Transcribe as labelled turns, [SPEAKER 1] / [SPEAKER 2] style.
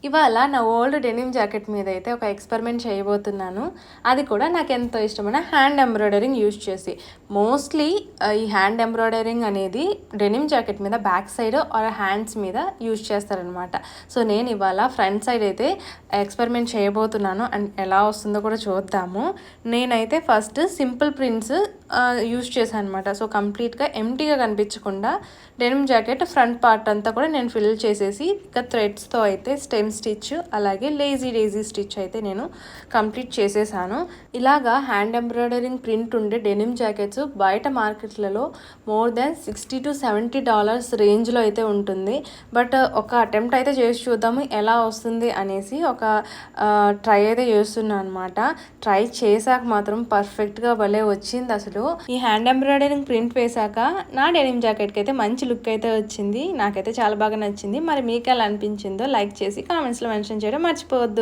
[SPEAKER 1] ఇవాళ నా old denim jacket మీద అయితే ఒక ఎక్స్పెరిమెంట్ చేయబోతున్నాను. అది కూడా నాకు ఎంతో ఇష్టమైన హ్యాండ్ ఎంబ్రాయిడరింగ్ యూజ్ చేసి. మోస్ట్లీ ఈ హ్యాండ్ ఎంబ్రాయిడరింగ్ అనేది డెనిమ్ జాకెట్ మీద బ్యాక్ సైడ్ ఆర్ హ్యాండ్స్ మీద యూజ్ చేస్తారనమాట. సో నేను ఇవాళ ఫ్రంట్ సైడ్ అయితే ఎక్స్పెరిమెంట్ చేయబోతున్నాను. అండ్ ఎలా వస్తుందో కూడా చూద్దాము. నేనైతే ఫస్ట్ సింపుల్ ప్రింట్స్ యూజ్ చేశాను అనమాట. సో కంప్లీట్గా ఎంటీగా కనిపించకుండా డెనిమ్ జాకెట్ ఫ్రంట్ పార్ట్ అంతా కూడా నేను ఫిల్ చేసేసి ఇక థ్రెడ్స్తో అయితే స్టెమ్ స్టిచ్ అలాగే లేజీ స్టిచ్ అయితే నేను కంప్లీట్ చేసేసాను. ఇలాగా హ్యాండ్ ఎంబ్రాయిడరింగ్ ప్రింట్ ఉండే డెనిమ్ జాకెట్స్ బయట మార్కెట్లలో మోర్ దెన్ $60 to $70 రేంజ్లో అయితే ఉంటుంది. బట్ ఒక అటెంప్ట్ అయితే చేసి చూద్దాము ఎలా వస్తుంది అనేసి ఒక ట్రై అయితే చేస్తున్నాను అనమాట. ట్రై చేశాక మాత్రం పర్ఫెక్ట్గా భలే వచ్చింది. అసలు ఈ హ్యాండ్ ఎంబ్రాయిడరింగ్ ప్రింట్ వేశాక నా డెనిమ్ జాకెట్కి అయితే మంచి లుక్ అయితే వచ్చింది. నాకైతే చాలా బాగా నచ్చింది. మరి మీకు ఎలా అనిపించిందో లైక్ చేసి కామెంట్స్లో మెన్షన్ చేయడం మర్చిపోవద్దు.